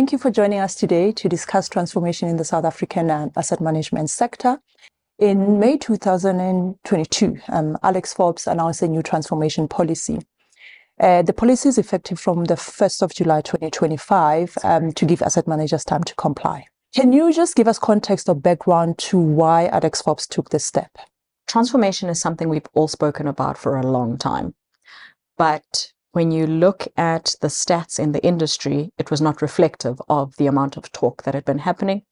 Thank you for joining us today to discuss transformation in the South African asset management sector. In May 2022, Alex Forbes announced a new transformation policy. The policy is effective from the 1st of July 2025 to give asset managers time to comply. Can you just give us context or background to why Alex Forbes took this step? Transformation is something we've all spoken about for a long time. But when you look at the stats in the industry, it was not reflective of the amount of talk that had been happening.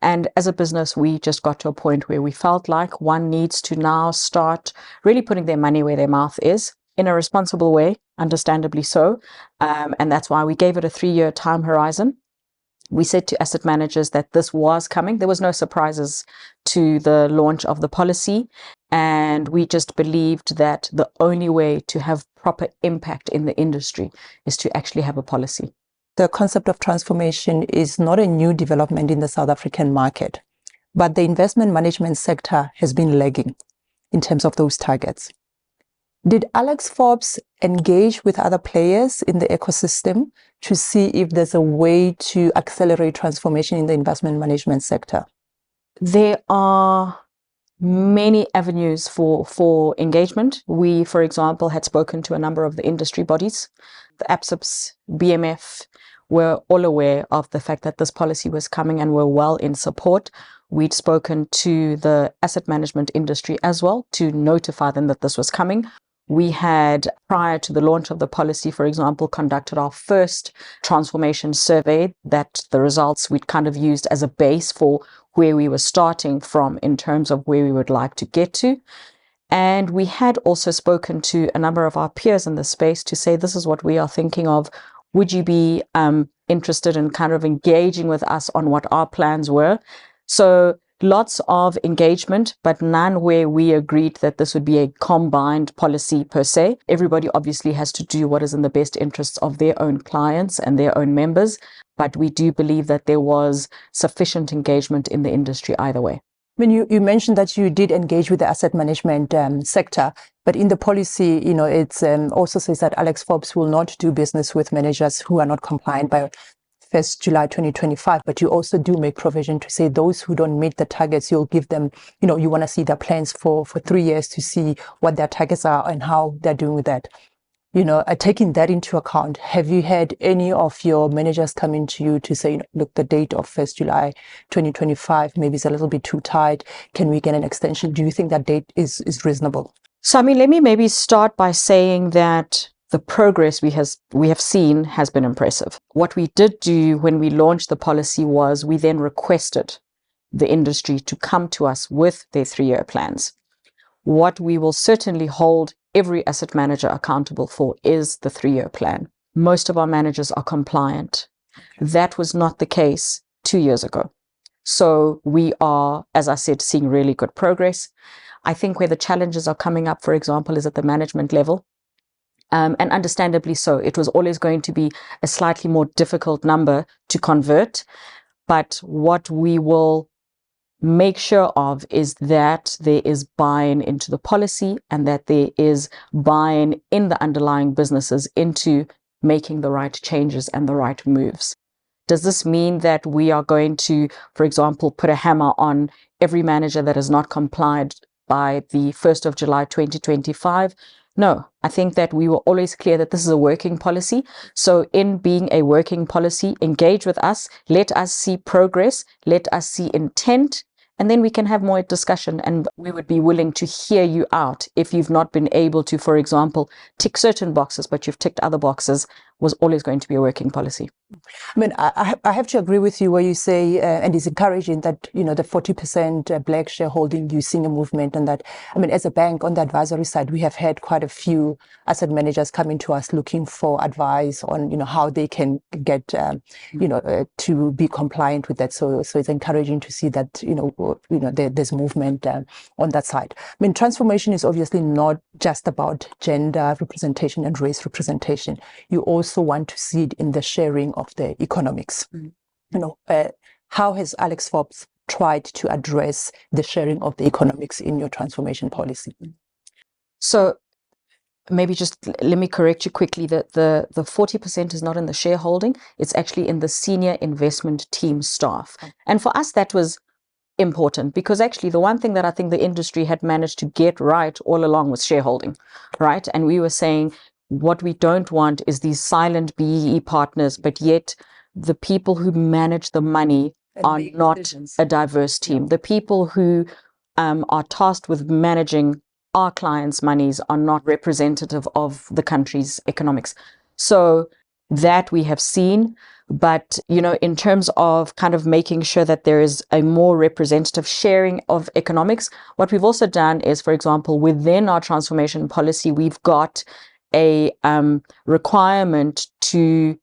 And as a business, we just got to a point where we felt like one needs to now start really putting their money where their mouth is in a responsible way, understandably so. And that's why we gave it a 3-year time horizon. We said to asset managers that this was coming. There was no surprises to the launch of the policy. And we just believed that the only way to have proper impact in the industry is to actually have a policy. The concept of transformation is not a new development in the South African market, but the investment management sector has been lagging in terms of those targets. Did Alex Forbes engage with other players in the ecosystem to see if there's a way to accelerate transformation in the investment management sector? There are many avenues for engagement. We, for example, had spoken to a number of the industry bodies. The APSIPs, BMF, were all aware of the fact that this policy was coming and were well in support. We'd spoken to the asset management industry as well to notify them that this was coming. We had, prior to the launch of the policy, for example, conducted our first transformation survey, that the results we'd kind of used as a base for where we were starting from in terms of where we would like to get to. And we had also spoken to a number of our peers in the space to say, this is what we are thinking of. Would you be interested in kind of engaging with us on what our plans were? So lots of engagement, but none where we agreed that this would be a combined policy per se. Everybody obviously has to do what is in the best interests of their own clients and their own members. But we do believe that there was sufficient engagement in the industry either way. I mean, you mentioned that you did engage with the asset management sector, but in the policy, it also says that Alex Forbes will not do business with managers who are not compliant by 1st July 2025. But you also do make provision to say those who don't meet the targets, you'll give them, you want to see their plans for 3 years to see what their targets are and how they're doing with that. Taking that into account, have you had any of your managers come into you to say, look, the date of 1st July 2025 maybe is a little bit too tight. Can we get an extension? Do you think that date is reasonable? So, let me maybe start by saying that the progress we have seen has been impressive. What we did do when we launched the policy was we then requested the industry to come to us with their 3-year plans. What we will certainly hold every asset manager accountable for is the 3-year plan. Most of our managers are compliant. That was not the case 2 years ago. So we are, as I said, seeing really good progress. I think where the challenges are coming up, for example, is at the management level. And understandably so. It was always going to be a slightly more difficult number to convert. But what we will make sure of is that there is buy-in into the policy and that there is buy-in in the underlying businesses into making the right changes and the right moves. Does this mean that we are going to, for example, put a hammer on every manager that has not complied by the 1st of July 2025? No, I think that we were always clear that this is a working policy. So in being a working policy, engage with us, let us see progress, let us see intent, and then we can have more discussion, and we would be willing to hear you out if you've not been able to, for example, tick certain boxes, but you've ticked other boxes. Was always going to be a working policy. I mean, I have to agree with you where you say, and it's encouraging that, the 40% black shareholding, you're seeing a movement and that. I mean, as a bank on the advisory side, we have had quite a few asset managers coming to us looking for advice on, how they can get, to be compliant with that. So it's encouraging to see that, there's movement on that side. I mean, transformation is obviously not just about gender representation and race representation. You also want to see it in the sharing of the economics. How has Alex Forbes tried to address the sharing of the economics in your transformation policy? So maybe just let me correct you quickly that the 40% is not in the shareholding, it's actually in the senior investment team staff. And for us, that was important because actually the one thing that I think the industry had managed to get right all along was shareholding, right? And we were saying what we don't want is these silent BEE partners, but yet the people who manage the money are not a diverse team. The people who are tasked with managing our clients' monies are not representative of the country's economics. So that we have seen, but in terms of kind of making sure that there is a more representative sharing of economics, what we've also done is, for example, within our transformation policy, we've got a requirement to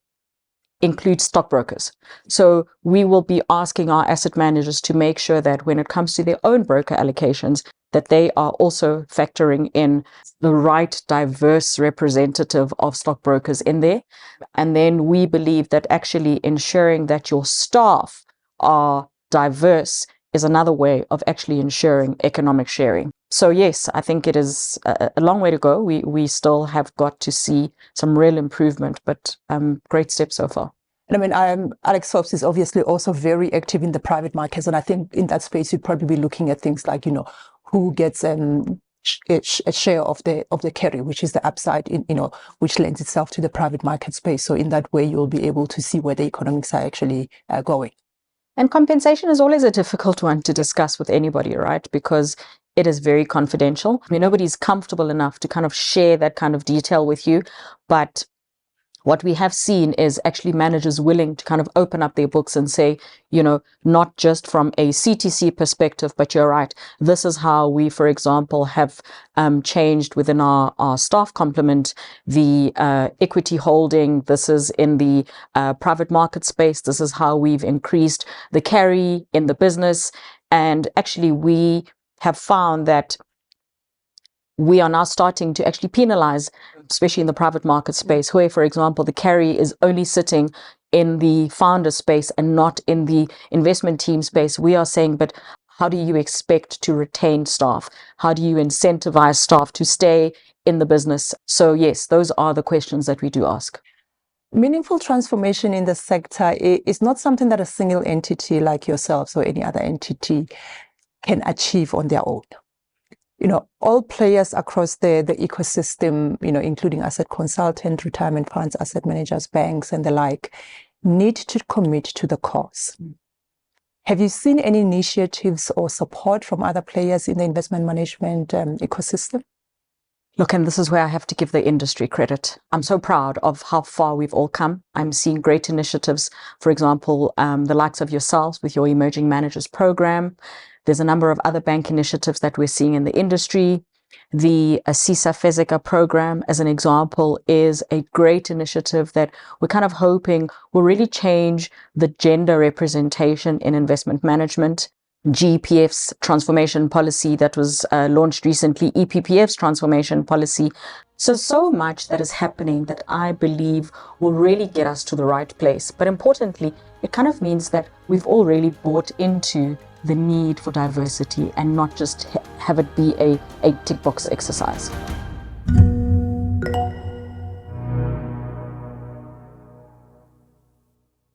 include stockbrokers. So we will be asking our asset managers to make sure that when it comes to their own broker allocations, that they are also factoring in the right diverse representative of stockbrokers in there. And then we believe that actually ensuring that your staff are diverse is another way of actually ensuring economic sharing. So yes, I think it is a long way to go. We still have got to see some real improvement, but great steps so far. And I mean, Alex Forbes is obviously also very active in the private markets, and I think in that space you'd probably be looking at things like who gets a share of the carry, which is the upside in which lends itself to the private market space. So in that way, you'll be able to see where the economics are actually going. And compensation is always a difficult one to discuss with anybody, right? Because it is very confidential. I mean, nobody's comfortable enough to kind of share that kind of detail with you. But what we have seen is actually managers willing to kind of open up their books and say, not just from a CTC perspective, but you're right. This is how we, for example, have changed within our staff complement, the equity holding. This is in the private market space. This is how we've increased the carry in the business. And actually, we have found that we are now starting to actually penalize, especially in the private market space, where, for example, the carry is only sitting in the founder space and not in the investment team space. We are saying, but how do you expect to retain staff? How do you incentivize staff to stay in the business? So yes, those are the questions that we do ask. Meaningful transformation in the sector is not something that a single entity like yourselves or any other entity can achieve on their own. All players across the ecosystem, including asset consultants, retirement funds, asset managers, banks, and the like, need to commit to the cause. Have you seen any initiatives or support from other players in the investment management ecosystem? Look, and this is where I have to give the industry credit. I'm so proud of how far we've all come. I'm seeing great initiatives, for example, the likes of yourselves with your Emerging Managers program. There's a number of other bank initiatives that we're seeing in the industry. The CISA Fezeka program, as an example, is a great initiative that we're kind of hoping will really change the gender representation in investment management. GPF's transformation policy that was launched recently, EPPF's transformation policy. So much that is happening that I believe will really get us to the right place. But importantly, it kind of means that we've all really bought into the need for diversity and not just have it be a tick box exercise.